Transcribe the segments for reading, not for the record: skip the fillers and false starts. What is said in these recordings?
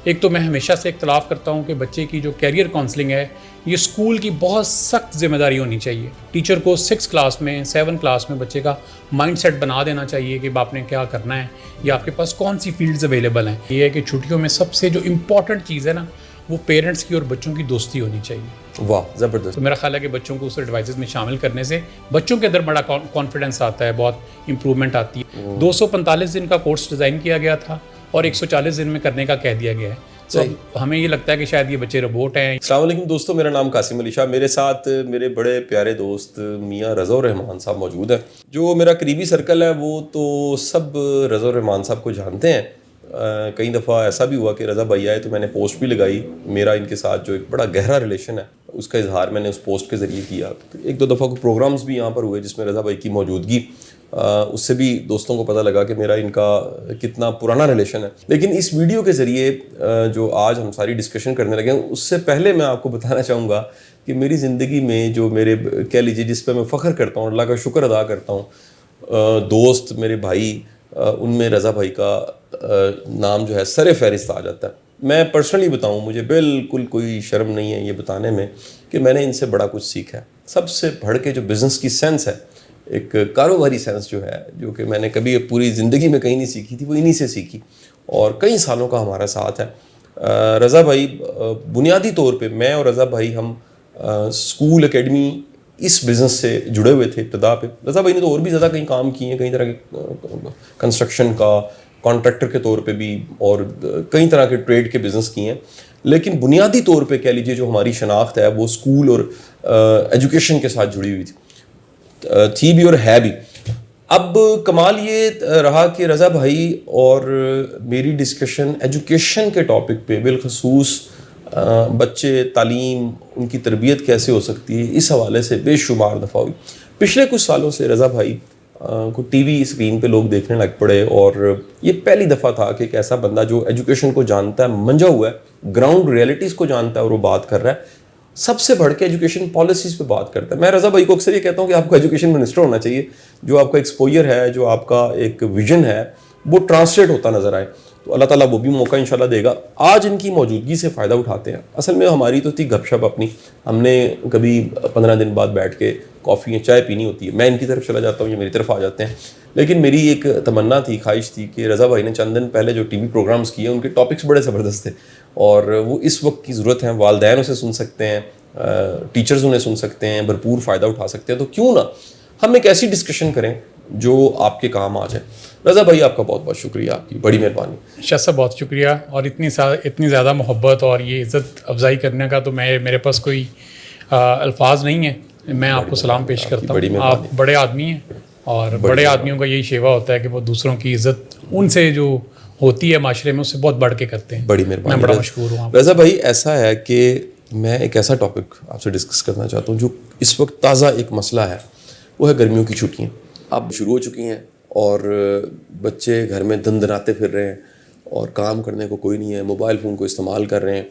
ایک تو میں ہمیشہ سے اختلاف کرتا ہوں کہ بچے کی جو کیریئر کاؤنسلنگ ہے یہ اسکول کی بہت سخت ذمہ داری ہونی چاہیے. ٹیچر کو 6 کلاس میں 7 کلاس میں بچے کا مائنڈ سیٹ بنا دینا چاہیے کہ آپ نے کیا کرنا ہے یا آپ کے پاس کون سی فیلڈز اویلیبل ہیں. یہ ہے کہ چھٹیوں میں سب سے جو امپورٹنٹ چیز ہے نا وہ پیرنٹس کی اور بچوں کی دوستی ہونی چاہیے. واہ زبردست. تو میرا خیال ہے کہ بچوں کو اس ایڈوائزز میں شامل کرنے سے بچوں کے اندر بڑا کانفیڈنس آتا ہے, بہت امپرومنٹ آتی ہے. 245 دن کا کورس ڈیزائن کیا گیا تھا اور 140 دن میں کرنے کا کہہ دیا گیا ہے. تو ہمیں یہ لگتا ہے کہ شاید یہ بچے روبوٹ ہیں. السلام علیکم دوستو, میرا نام قاسم علی شاہ. میرے ساتھ میرے بڑے پیارے دوست میاں رضا الرحمان صاحب موجود ہیں. جو میرا قریبی سرکل ہے وہ تو سب رضا الرحمان صاحب کو جانتے ہیں. کئی دفعہ ایسا بھی ہوا کہ رضا بھائی آئے تو میں نے پوسٹ بھی لگائی. میرا ان کے ساتھ جو ایک بڑا گہرا ریلیشن ہے اس کا اظہار میں نے اس پوسٹ کے ذریعے کیا. ایک دو دفعہ کو پروگرامز بھی یہاں پر ہوئے جس میں رضا بھائی کی موجودگی, اس سے بھی دوستوں کو پتہ لگا کہ میرا ان کا کتنا پرانا ریلیشن ہے. لیکن اس ویڈیو کے ذریعے جو آج ہم ساری ڈسکشن کرنے لگے ہیں اس سے پہلے میں آپ کو بتانا چاہوں گا کہ میری زندگی میں جو میرے کہہ لیجیے جس پہ میں فخر کرتا ہوں, اللہ کا شکر ادا کرتا ہوں, دوست میرے بھائی, ان میں رضا بھائی کا نام جو ہے سر فہرست آ جاتا ہے. میں پرسنلی بتاؤں مجھے بالکل کوئی شرم نہیں ہے یہ بتانے میں کہ میں نے ان سے بڑا کچھ سیکھا ہے. سب سے بڑھ کے جو بزنس کی سینس ہے, ایک کاروباری سینس جو ہے, جو کہ میں نے کبھی پوری زندگی میں کہیں نہیں سیکھی تھی, وہ انہی سے سیکھی اور کئی سالوں کا ہمارا ساتھ ہے. رضا بھائی بنیادی طور پہ میں اور رضا بھائی ہم اسکول اکیڈمی اس بزنس سے جڑے ہوئے تھے ابتدا پہ. رضا بھائی نے تو اور بھی زیادہ کئی کام کیے ہیں, کئی طرح کے کنسٹرکشن کا کانٹریکٹر کے طور پہ بھی اور کئی طرح کے ٹریڈ کے بزنس کیے ہیں. لیکن بنیادی طور پہ کہہ لیجیے جو ہماری شناخت ہے وہ اسکول اور ایجوکیشن کے ساتھ جڑی ہوئی تھی بھی اور ہے بھی. اب کمال یہ رہا کہ رضا بھائی اور میری ڈسکشن ایجوکیشن کے ٹاپک پہ, بالخصوص بچے, تعلیم, ان کی تربیت کیسے ہو سکتی ہے, اس حوالے سے بے شمار دفعہ ہوئی. پچھلے کچھ سالوں سے رضا بھائی کو ٹی وی اسکرین پہ لوگ دیکھنے لگ پڑے اور یہ پہلی دفعہ تھا کہ ایک ایسا بندہ جو ایجوکیشن کو جانتا ہے, منجا ہوا ہے, گراؤنڈ ریئلٹیز کو جانتا ہے اور وہ بات کر رہا ہے. سب سے بڑھ کے ایجوکیشن پالیسیز پہ بات کرتا ہے. میں رضا بھائی کو اکثر یہ کہتا ہوں کہ آپ کو ایجوکیشن منسٹر ہونا چاہیے, جو آپ کا ایکسپوئر ہے, جو آپ کا ایک ویژن ہے وہ ٹرانسلیٹ ہوتا نظر آئے. تو اللہ تعالیٰ وہ بھی موقع انشاءاللہ دے گا. آج ان کی موجودگی سے فائدہ اٹھاتے ہیں. اصل میں ہماری تو تھی گپ شپ اپنی, ہم نے کبھی 15 دن بعد بیٹھ کے کافی یا چائے پینی ہوتی ہے. میں ان کی طرف چلا جاتا ہوں, یہ میری طرف آ جاتے ہیں. لیکن میری ایک تمنا تھی, خواہش تھی کہ رضا بھائی نے چند دن پہلے جو ٹی وی پروگرامز کیے ان کے ٹاپکس بڑے زبردست تھے اور وہ اس وقت کی ضرورت ہیں. والدین اسے سن سکتے ہیں, ٹیچرز انہیں سن سکتے ہیں, بھرپور فائدہ اٹھا سکتے ہیں. تو کیوں نہ ہم ایک ایسی ڈسکشن کریں جو آپ کے کام آ جائے. رضا بھائی آپ کا بہت بہت شکریہ, آپ کی بڑی مہربانی. شاہ صاحب بہت شکریہ, اور اتنی زیادہ محبت اور یہ عزت افزائی کرنے کا تو میرے پاس کوئی الفاظ نہیں ہے. میں آپ کو سلام پیش کرتا ہوں. آپ بڑے آدمی ہیں اور بڑے آدمیوں کا یہی شیوا ہوتا ہے کہ وہ دوسروں کی عزت ان سے جو ہوتی ہے معاشرے میں اس سے بہت بڑھ کے کرتے ہیں. بڑی مہربانی. میں بڑا مشکور ہوں. رضا بھائی ایسا ہے کہ میں ایک ایسا ٹاپک آپ سے ڈسکس کرنا چاہتا ہوں جو اس وقت تازہ ایک مسئلہ ہے, وہ ہے گرمیوں کی چھٹیاں. اب شروع ہو چکی ہیں اور بچے گھر میں دندناتے پھر رہے ہیں اور کام کرنے کو کوئی نہیں ہے, موبائل فون کو استعمال کر رہے ہیں.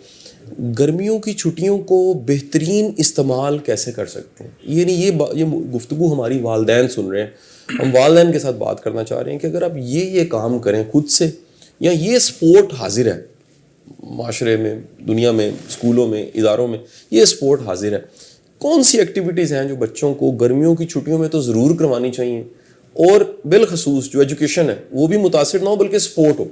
گرمیوں کی چھٹیوں کو بہترین استعمال کیسے کر سکتے ہیں, یہ گفتگو ہماری والدین سن رہے ہیں. ہم والدین کے ساتھ بات کرنا چاہ رہے ہیں کہ اگر آپ یہ کام کریں خود سے, یا یہ سپورٹ حاضر ہے معاشرے میں, دنیا میں, اسکولوں میں, اداروں میں یہ سپورٹ حاضر ہے, کون سی ایکٹیویٹیز ہیں جو بچوں کو گرمیوں کی چھٹیوں میں تو ضرور کروانی چاہیے, اور بالخصوص جو ایجوکیشن ہے وہ بھی متاثر نہ ہو بلکہ سپورٹ ہو.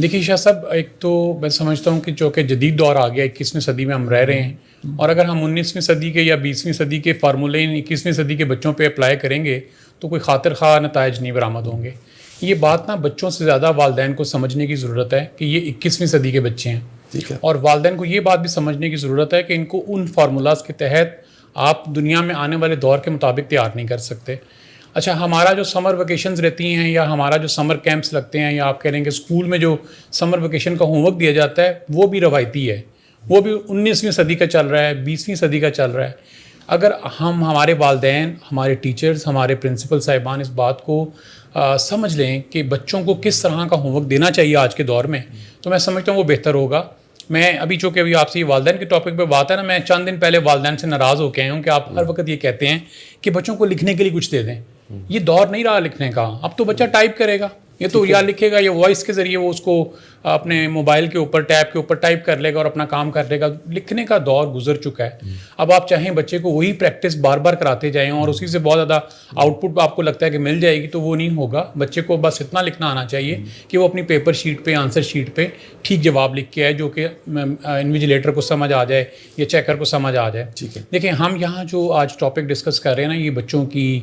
دیکھیے شاہ صاحب, ایک تو میں سمجھتا ہوں کہ جو کہ جدید دور آ گیا, 21ویں صدی میں ہم رہ رہے ہیں, اور اگر ہم 19ویں صدی کے یا 20ویں صدی کے فارمولے 21ویں صدی کے بچوں پہ اپلائی کریں گے تو کوئی خاطر خواہ نتائج نہیں برآمد ہوں گے. یہ بات نا بچوں سے زیادہ والدین کو سمجھنے کی ضرورت ہے کہ یہ 21ویں صدی کے بچے ہیں, اور والدین کو یہ بات بھی سمجھنے کی ضرورت ہے کہ ان کو ان فارمولاز کے تحت آپ دنیا میں آنے والے دور کے مطابق تیار نہیں کر سکتے. اچھا, ہمارا جو سمر ویکیشنز رہتی ہیں یا ہمارا جو سمر کیمپس لگتے ہیں, یا آپ کہہ لیں کہ اسکول میں جو سمر ویکیشن کا ہوم ورک دیا جاتا ہے وہ بھی روایتی ہے, وہ بھی 19ویں صدی کا چل رہا ہے, 20ویں صدی کا چل رہا ہے. اگر ہمارے والدین, ہمارے ٹیچرز, ہمارے پرنسپل صاحبان اس بات کو سمجھ لیں کہ بچوں کو کس طرح کا ہوم ورک دینا چاہیے آج کے دور میں, تو میں سمجھتا ہوں وہ بہتر ہوگا. میں ابھی چونکہ ابھی آپ سے یہ والدین کے ٹاپک پہ بات ہے نا, میں چند دن پہلے والدین سے ناراض ہو کے آیا ہوں کہ آپ ہر وقت یہ کہتے ہیں کہ بچوں کو لکھنے کے لیے کچھ دے دیں. یہ دور نہیں رہا لکھنے کا, اب تو بچہ ٹائپ کرے گا, یہ تو یا لکھے گا یا وائس کے ذریعے وہ اس کو اپنے موبائل کے اوپر ٹیب کے اوپر ٹائپ کر لے گا اور اپنا کام کر لے گا. لکھنے کا دور گزر چکا ہے. اب آپ چاہیں بچے کو وہی پریکٹس بار بار کراتے جائیں اور اسی سے بہت زیادہ آؤٹ پٹ آپ کو لگتا ہے کہ مل جائے گی, تو وہ نہیں ہوگا. بچے کو بس اتنا لکھنا آنا چاہیے کہ وہ اپنی پیپر شیٹ پہ, آنسر شیٹ پہ ٹھیک جواب لکھ کے آئے جو کہ انویجیلیٹر کو سمجھ آ جائے یا چیکر کو سمجھ آ جائے. دیکھیں ہم یہاں جو آج ٹاپک ڈسکس کر رہے ہیں نا, یہ بچوں کی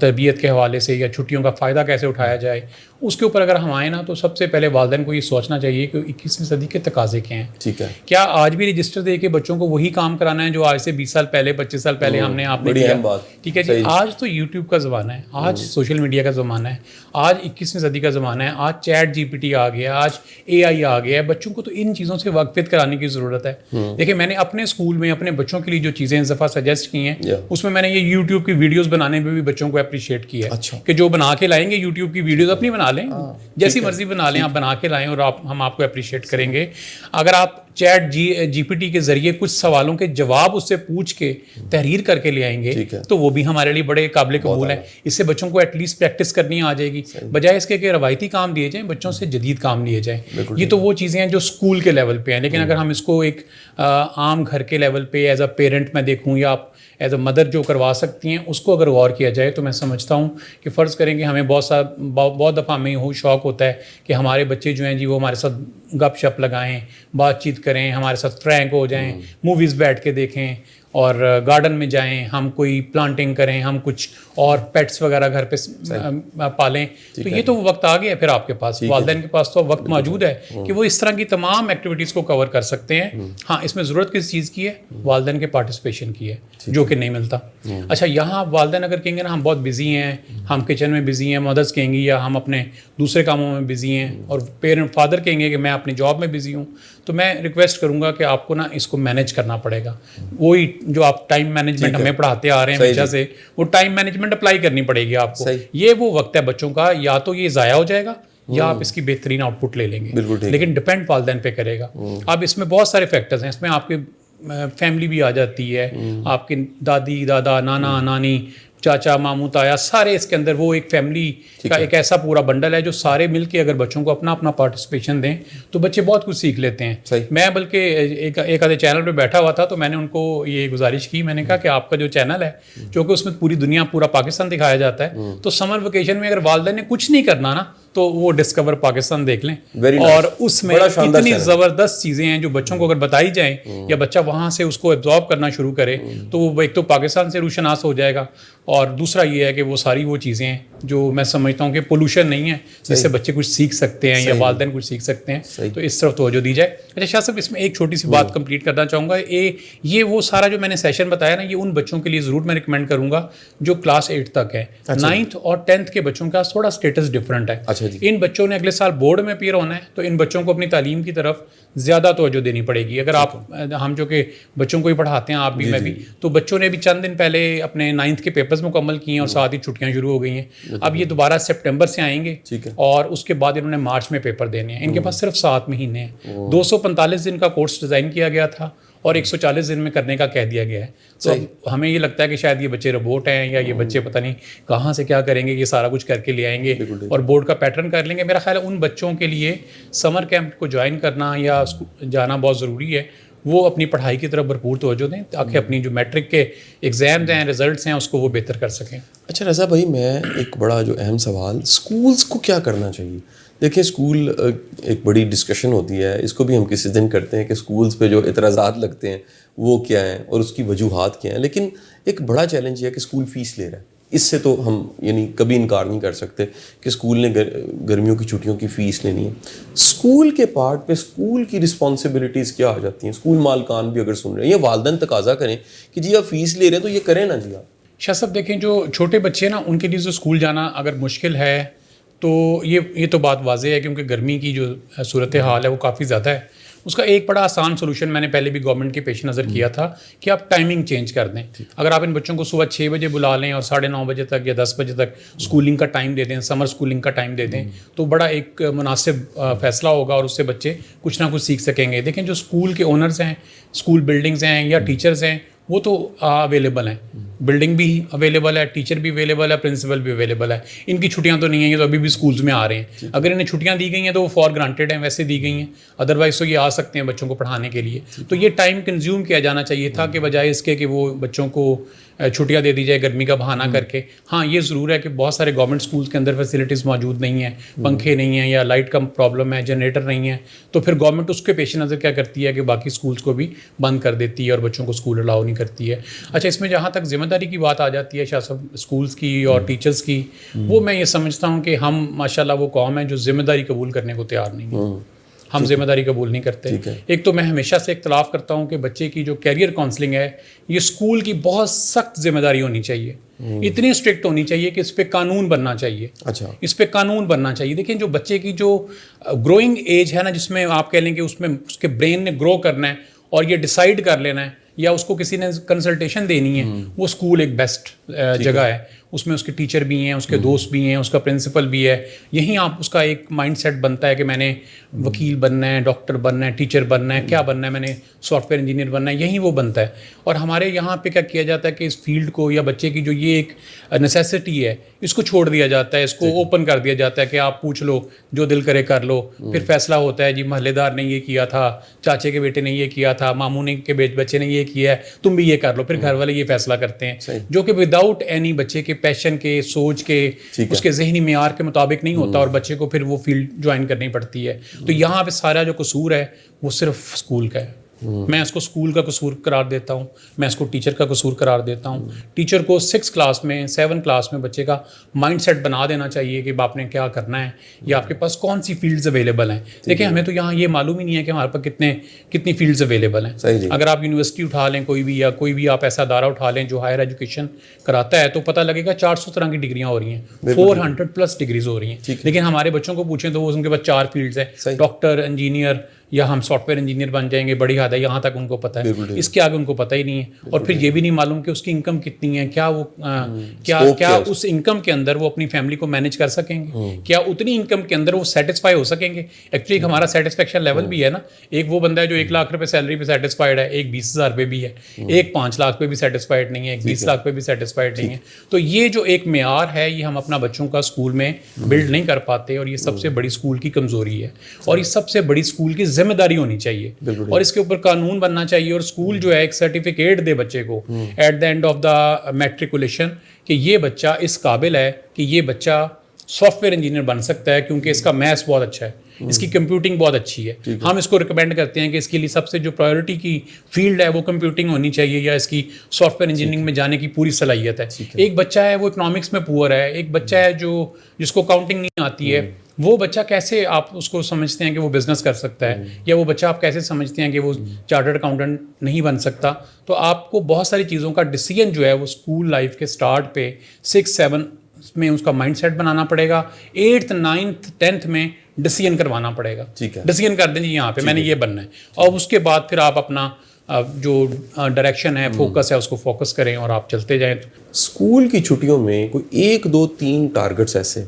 تربیت کے حوالے سے یا چھٹیوں کا فائدہ کیسے اٹھایا جائے, اس کے اوپر اگر ہم آئیں نا تو سب سے پہلے والدین کو یہ سوچنا چاہیے کہ 21ویں صدی کے تقاضے کیا ہیں. ٹھیک ہے, کیا آج بھی رجسٹر دے کے بچوں کو وہی کام کرانا ہے جو آج سے 20 سال پہلے 25 سال پہلے ہم نے آپ نے کیا؟ ٹھیک ہے جی, آج تو یوٹیوب کا زمانہ ہے, آج سوشل میڈیا کا زمانہ ہے, آج 21ویں صدی کا زمانہ ہے, آج چیٹ جی پی ٹی آ گیا, آج اے آئی آ گیا ہے. بچوں کو تو ان چیزوں سے واقفیت کرانے کی ضرورت ہے. دیکھیں میں نے اپنے اسکول میں اپنے بچوں کے لیے جو چیزیں اس دفعہ سجیسٹ کی ہیں, اس میں نے یہ یوٹیوب کی ویڈیوز بنانے میں بھی بچوں کو اپریشیٹ کیا ہے کہ جو بنا کے لائیں گے یوٹیوب کی ویڈیوز اپنی بنا لیں, جیسی مرضی بنا لیں, آپ بنا کے لائیں اور ہم آپ کو اپریشیٹ کریں گے. اگر آپ چیٹ جی پی ٹی کے ذریعے کچھ سوالوں کے جواب اس سے پوچھ کے تحریر کر کے لے آئیں گے تو وہ بھی ہمارے لیے بڑے قابل قبول ہے. اس سے بچوں کو ایٹ لیسٹ پریکٹس کرنی آ جائے گی, بجائے اس کے کہ روایتی کام دیے جائیں, بچوں سے جدید کام لیے جائیں. یہ تو وہ چیزیں ہیں جو اسکول کے لیول پہ ہیں, لیکن اگر ہم اس کو ایک عام گھر کے لیول پہ ایز اے پیرنٹ میں دیکھوں یا آپ ایز اے مدر جو کروا سکتی ہیں اس کو اگر غور کیا جائے تو میں سمجھتا ہوں کہ فرض کریں کہ ہمیں بہت دفعہ ہمیں یہ شوق ہوتا ہے کہ ہمارے بچے جو ہیں جی وہ ہمارے ساتھ گپ شپ لگائیں, بات چیت کریں, ہمارے ساتھ فرینک ہو جائیں, موویز بیٹھ کے دیکھیں اور گارڈن میں جائیں, ہم کوئی پلانٹنگ کریں, ہم کچھ اور پیٹس وغیرہ گھر پہ پالیں. تو یہ تو وہ وقت آ گیا ہے پھر آپ کے پاس, والدین کے پاس تو وقت موجود ہے کہ وہ اس طرح کی تمام ایکٹیویٹیز کو کور کر سکتے ہیں. ہاں اس میں ضرورت کس چیز کی ہے؟ والدین کے پارٹیسپیشن کی ہے, جو کہ نہیں ملتا. اچھا یہاں والدین اگر کہیں گے نا ہم بہت بزی ہیں, ہم کچن میں بزی ہیں, مدرس کہیں گی یا ہم اپنے دوسرے کاموں میں بزی ہیں, اور فادر کہیں گے کہ میں اپنی جاب میں بزی ہوں, تو میں ریکویسٹ کروں گا کہ آپ کو نا اس کو مینیج کرنا پڑے گا. وہی جو آپ ٹائم مینجمنٹ ہمیں پڑھاتے آ رہے ہیں ہمیشہ سے, وہ ٹائم مینجمنٹ اپلائی کرنی پڑے گی آپ کو. یہ وہ وقت ہے بچوں کا, یا تو یہ ضائع ہو جائے گا یا آپ اس کی بہترین آؤٹ پٹ لے لیں گے, لیکن ڈپینڈ والدین پہ کرے گا. اب اس میں بہت سارے فیکٹرز ہیں, اس میں آپ کے فیملی بھی آ جاتی ہے, آپ کے دادی دادا نانا نانی چاچا ماموں تایا, سارے اس کے اندر وہ ایک فیملی کا ایک ایسا پورا بنڈل ہے جو سارے مل کے اگر بچوں کو اپنا اپنا پارٹیسپیشن دیں تو بچے بہت کچھ سیکھ لیتے ہیں. میں بلکہ ایک آدھے چینل پہ بیٹھا ہوا تھا تو میں نے ان کو یہ گزارش کی, میں نے کہا کہ آپ کا جو چینل ہے چونکہ اس میں پوری دنیا پورا پاکستان دکھایا جاتا ہے, تو سمر ویکیشن میں اگر والدین نے کچھ نہیں کرنا نا تو وہ ڈسکور پاکستان دیکھ لیں, اور اس میں اتنی زبردست چیزیں ہیں جو بچوں کو اگر بتائی جائیں یا بچہ وہاں سے اس کو ایبزارب کرنا شروع کرے تو وہ ایک تو پاکستان سے روشناس ہو جائے گا, اور دوسرا یہ ہے کہ وہ ساری وہ چیزیں ہیں جو میں سمجھتا ہوں کہ پولوشن نہیں ہے, جس سے بچے کچھ سیکھ سکتے ہیں یا والدین کچھ سیکھ سکتے ہیں, تو اس طرف توجہ دی جائے. اچھا شاہ صاحب اس میں ایک چھوٹی سی بات کمپلیٹ کرنا چاہوں گا, یہ وہ سارا جو میں نے سیشن بتایا نا یہ ان بچوں کے لیے ضرور میں ریکمینڈ کروں گا جو کلاس 8 تک ہے. 9th اور 10th کے بچوں کا تھوڑا اسٹیٹس ڈفرینٹ ہے. ان بچوں نے اگلے سال بورڈ میں اپیئر ہونا ہے, تو ان بچوں کو اپنی تعلیم کی طرف زیادہ توجہ دینی پڑے گی. اگر آپ ہم جو کہ بچوں کو ہی پڑھاتے ہیں, آپ بھی میں بھی, تو بچوں نے بھی چند دن پہلے اپنے 9th کے پیپرز مکمل کیے ہیں اور ساتھ ہی چھٹیاں شروع ہو گئی ہیں. اب یہ دوبارہ سپٹمبر سے آئیں گے اور اس کے بعد انہوں نے مارچ میں پیپر دینے ہیں. ان کے پاس صرف 7 مہینے ہیں. 245 دن کا کورس ڈیزائن کیا گیا تھا اور 140 دن میں کرنے کا کہہ دیا گیا ہے. تو ہمیں یہ لگتا ہے کہ شاید یہ بچے روبوٹ ہیں یا یہ بچے پتہ نہیں کہاں سے کیا کریں گے, یہ سارا کچھ کر کے لے آئیں گے اور بورڈ کا پیٹرن کر لیں گے. میرا خیال ہے ان بچوں کے لیے سمر کیمپ کو جوائن کرنا یا جانا بہت ضروری ہے. وہ اپنی پڑھائی کی طرف بھرپور توجہ دیں تاکہ اپنی جو میٹرک کے ایگزامز ہیں, رزلٹس ہیں, اس کو وہ بہتر کر سکیں. اچھا رضا بھائی, میں ایک بڑا جو اہم سوال, اسکولس کو کیا کرنا چاہیے؟ دیکھیں اسکول ایک بڑی ڈسکشن ہوتی ہے, اس کو بھی ہم کسی دن کرتے ہیں کہ اسکولس پہ جو اعتراضات لگتے ہیں وہ کیا ہیں اور اس کی وجوہات کیا ہیں. لیکن ایک بڑا چیلنج یہ ہے کہ اسکول فیس لے رہا ہے. اس سے تو ہم یعنی کبھی انکار نہیں کر سکتے کہ اسکول نے گرمیوں کی چھٹیوں کی فیس لینی ہے. اسکول کے پارٹ پہ اسکول کی رسپانسبلٹیز کیا آ جاتی ہیں؟ اسکول مالکان بھی اگر سن رہے ہیں یا والدین تقاضا کریں کہ جی آپ فیس لے رہے ہیں تو یہ کریں نا جی. آپ شاہ صاحب دیکھیں, جو چھوٹے بچے نا ان کے لیے جو اسکول جانا اگر مشکل ہے تو یہ تو بات واضح ہے کیونکہ گرمی کی جو صورت حال ہے وہ کافی زیادہ ہے. اس کا ایک بڑا آسان سولوشن میں نے پہلے بھی گورنمنٹ کے پیش نظر کیا تھا کہ آپ ٹائمنگ چینج کر دیں. اگر آپ ان بچوں کو صبح 6 بجے بلا لیں اور 9:30 بجے تک یا 10 بجے تک اسکولنگ کا ٹائم دے دیں, سمر اسکولنگ کا ٹائم دے دیں, تو بڑا ایک مناسب فیصلہ ہوگا اور اس سے بچے کچھ نہ کچھ سیکھ سکیں گے. دیکھیں جو اسکول کے اونرز ہیں, اسکول بلڈنگز ہیں یا ٹیچرز ہیں, وہ تو اویلیبل ہیں, بلڈنگ بھی اویلیبل ہے, ٹیچر بھی اویلیبل ہے, پرنسپل بھی اویلیبل ہے. ان کی چھٹیاں تو نہیں ہیں, یہ تو ابھی بھی اسکولز میں آ رہے ہیں. اگر انہیں چھٹیاں دی گئی ہیں تو وہ فار گرانٹیڈ ہیں, ویسے دی گئی ہیں, ادروائز تو یہ آ سکتے ہیں بچوں کو پڑھانے کے لیے. تو یہ ٹائم کنزیوم کیا جانا چاہیے تھا کہ بجائے اس کے کہ وہ بچوں کو چھٹیاں دے دی جائے گرمی کا بہانہ کر کے. ہاں یہ ضرور ہے کہ بہت سارے گورنمنٹ اسکولس کے اندر فیسلٹیز موجود نہیں ہیں, پنکھے نہیں ہیں یا لائٹ کا پرابلم ہے, جنریٹر نہیں ہے, تو پھر گورنمنٹ اس کے پیش نظر کیا کرتی ہے کہ باقی اسکولس کو بھی بند کر دیتی ہے اور بچوں کو اسکول الاؤ نہیں کرتی ہے. اچھا, اس میں جہاں تک ذمہ داری کی بات آ جاتی ہے شاہ صاحب اسکولس کی اور ٹیچرس کی, وہ میں یہ سمجھتا ہوں کہ ہم ماشاءاللہ وہ قوم ہے جو ذمہ داری قبول کرنے کو تیار نہیں ہے. ہم ذمہ داری قبول نہیں کرتے. ایک تو میں ہمیشہ سے اختلاف کرتا ہوں کہ بچے کی جو کیریئر کاؤنسلنگ ہے یہ اسکول کی بہت سخت ذمہ داری ہونی چاہیے, اتنی اسٹرکٹ ہونی چاہیے کہ اس پہ قانون بننا چاہیے. اچھا, اس پہ قانون بننا چاہیے. دیکھیں جو بچے کی جو گروئنگ ایج ہے نا, جس میں آپ کہہ لیں کہ اس میں اس کے برین نے گرو کرنا ہے اور یہ ڈیسائیڈ کر لینا ہے یا اس کو کسی نے کنسلٹیشن دینی ہے, وہ اسکول ایک بیسٹ جگہ ہے. اس میں اس کے ٹیچر بھی ہیں, اس کے دوست بھی ہیں, اس کا پرنسپل بھی ہے. یہیں آپ اس کا ایک مائنڈ سیٹ بنتا ہے کہ میں نے وکیل بننا ہے, ڈاکٹر بننا ہے, ٹیچر بننا ہے, کیا بننا ہے, میں نے سافٹ ویئر انجینئر بننا ہے, یہیں وہ بنتا ہے. اور ہمارے یہاں پہ کیا کیا جاتا ہے کہ اس فیلڈ کو یا بچے کی جو یہ ایک نیسیسٹی ہے اس کو چھوڑ دیا جاتا ہے, اس کو اوپن کر دیا جاتا ہے کہ آپ پوچھ لو, جو دل کرے کر لو. پھر فیصلہ ہوتا ہے جی محلے دار نے یہ کیا تھا, چاچے کے بیٹے نے یہ کیا تھا, ماموں نے کے بچے نے یہ کیا ہے, تم بھی یہ کر لو. پھر گھر والے یہ فیصلہ کرتے ہیں جو کہ وداؤٹ اینی بچے کے پیشن کے, سوچ کے, اس کے ذہنی معیار کے مطابق نہیں ہوتا, اور بچے کو پھر وہ فیلڈ جوائن کرنی پڑتی ہے. تو یہاں پہ سارا جو قصور ہے وہ صرف اسکول کا ہے. میں اس کو اسکول کا قصور قرار دیتا ہوں, میں اس کو ٹیچر کا قصور قرار دیتا ہوں. ٹیچر کو 6 کلاس میں 7 کلاس میں بچے کا مائنڈ سیٹ بنا دینا چاہیے کہ آپ نے کیا کرنا ہے یا آپ کے پاس کون سی فیلڈز اویلیبل ہیں. دیکھیں ہمیں تو یہاں یہ معلوم ہی نہیں ہے کہ ہمارے پاس کتنی فیلڈز اویلیبل ہیں. اگر آپ یونیورسٹی اٹھا لیں کوئی بھی, یا کوئی بھی آپ ایسا ادارہ اٹھا لیں جو ہائر ایجوکیشن کراتا ہے, تو پتہ لگے گا 400 طرح کی ڈگریاں ہو رہی ہیں, 400+ ڈگریز ہو رہی ہیں. لیکن ہمارے بچوں کو پوچھیں تو وہ ان کے پاس 4 فیلڈز ہیں, ڈاکٹر, انجینئر, یا ہم سافٹ ویئر انجینئر بن جائیں گے, بڑی حد ہے یہاں تک ان کو پتہ ہے, اس کے آگے ان کو پتہ ہی نہیں ہے. اور پھر یہ بھی نہیں معلوم کہ اس کی انکم کتنی ہے, کیا وہ کیا اس انکم کے اندر وہ اپنی فیملی کو مینیج کر سکیں گے, کیا اتنی انکم کے اندر وہ سیٹسفائی ہو سکیں گے. ایکچولی ہمارا سیٹسفیکشن لیول بھی ہے نا, ایک وہ بندہ ہے جو 1 لاکھ روپے سیلری پہ سیٹسفائڈ ہے, ایک 20,000 پہ بھی ہے, ایک 5 لاکھ پہ بھی سیٹسفائڈ نہیں ہے, ایک 20 لاکھ پہ بھی سیٹسفائڈ نہیں ہے. تو یہ جو ایک معیار ہے یہ ہم اپنا بچوں کا اسکول میں بلڈ نہیں کر پاتے, اور یہ سب سے بڑی اسکول کی کمزوری ہے, اور یہ سب سے بڑی اسکول کی ذمہ داری ہونی چاہیے, اور اس کے اوپر قانون بننا چاہیے. اور اسکول جو ہے ایک سرٹیفکیٹ دے بچے کو at the end of the matriculation کہ یہ بچہ اس قابل ہے کہ یہ بچہ سافٹ ویئر انجینئر بن سکتا ہے کیونکہ اس کا میتھس بہت اچھا ہے, اس کی کمپیوٹنگ بہت اچھی ہے. ہم اس کو ریکمینڈ کرتے ہیں کہ اس کے لیے سب سے جو پرائیورٹی کی فیلڈ ہے وہ کمپیوٹنگ ہونی چاہیے, یا اس کی سافٹ ویئر انجینئرنگ میں جانے کی پوری صلاحیت ہے. ایک بچہ ہے وہ اکنامکس میں پور ہے, ایک بچہ ہے جس کو کاؤنٹنگ نہیں آتی ہے, وہ بچہ کیسے آپ اس کو سمجھتے ہیں کہ وہ بزنس کر سکتا ہے, یا وہ بچہ آپ کیسے سمجھتے ہیں کہ وہ چارٹرڈ اکاؤنٹنٹ نہیں بن سکتا. تو آپ کو بہت ساری چیزوں کا ڈیسیژن جو ہے وہ اسکول لائف کے سٹارٹ پہ 6-7 میں اس کا مائنڈ سیٹ بنانا پڑے گا, 8th 9th 10th میں ڈیسیژن کروانا پڑے گا. ڈیسیژن کر دیں جی یہاں پہ میں نے یہ بننا ہے, اور اس کے بعد پھر آپ اپنا جو ڈائریکشن ہے, فوکس ہے, اس کو فوکس کریں اور آپ چلتے جائیں. اسکول کی چھٹیوں میں کوئی 1 2 3 ٹارگٹس ایسے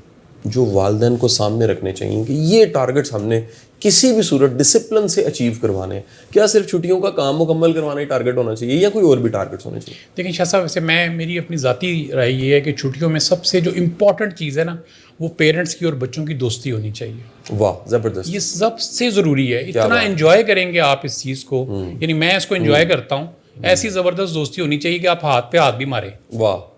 جو والدین کو سامنے رکھنے چاہیے کہ یہ ٹارگٹس ہم نے کسی بھی صورت ڈسپلن سے اچیو کروانے ہیں. کیا صرف چھٹیوں کا کام مکمل کروانا ہی ٹارگٹ ہونا چاہیے یا کوئی اور بھی ٹارگٹس ہونے چاہیے؟ دیکھیں شاہ صاحب, ویسے میری اپنی ذاتی رائے یہ ہے کہ چھٹیوں میں سب سے جو امپورٹنٹ چیز ہے نا وہ پیرنٹس کی اور بچوں کی دوستی ہونی چاہیے. واہ زبردست, یہ سب سے ضروری ہے. اتنا انجوائے کریں گے آپ اس چیز کو, یعنی میں اس کو انجوائے کرتا ہوں, ایسی زبردست دوستی ہونی چاہیے کہ آپ ہاتھ پہ ہاتھ بھی مارے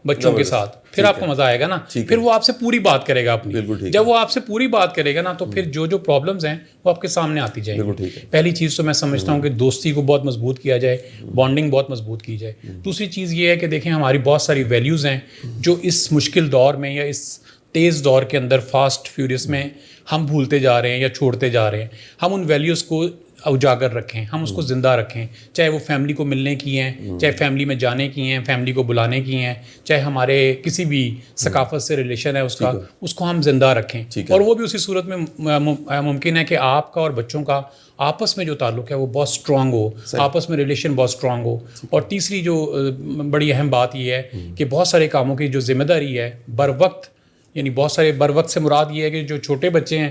بچوں کے ساتھ, پھر آپ کو مزہ آئے گا نا. پھر وہ آپ سے پوری بات کرے گا اپنی, جب وہ آپ سے پوری بات کرے گا نا تو پھر جو پرابلمز ہیں وہ آپ کے سامنے آتی جائیں گی. پہلی چیز تو میں سمجھتا ہوں کہ دوستی کو بہت مضبوط کیا جائے, بانڈنگ بہت مضبوط کی جائے. دوسری چیز یہ ہے کہ دیکھیں ہماری بہت ساری ویلیوز ہیں جو اس مشکل دور میں یا اس تیز دور کے اندر فاسٹ فیوریس میں ہم بھولتے جا رہے ہیں یا چھوڑتے جا رہے ہیں. ہم ان ویلیوز کو اجاگر رکھیں, ہم اس کو زندہ رکھیں, چاہے وہ فیملی کو ملنے کی ہیں, چاہے فیملی میں جانے کی ہیں, فیملی کو بلانے کی ہیں, چاہے ہمارے کسی بھی ثقافت سے ریلیشن ہے اس کو ہم زندہ رکھیں. اور وہ بھی اسی صورت میں ممکن ہے کہ آپ کا اور بچوں کا آپس میں جو تعلق ہے وہ بہت اسٹرانگ ہو, آپس میں ریلیشن بہت اسٹرانگ ہو. اور تیسری جو بڑی اہم بات یہ ہے کہ بہت سارے کاموں کی جو ذمہ داری ہے بر وقت, یعنی بہت سارے بر وقت سے مراد یہ ہے کہ جو چھوٹے بچے ہیں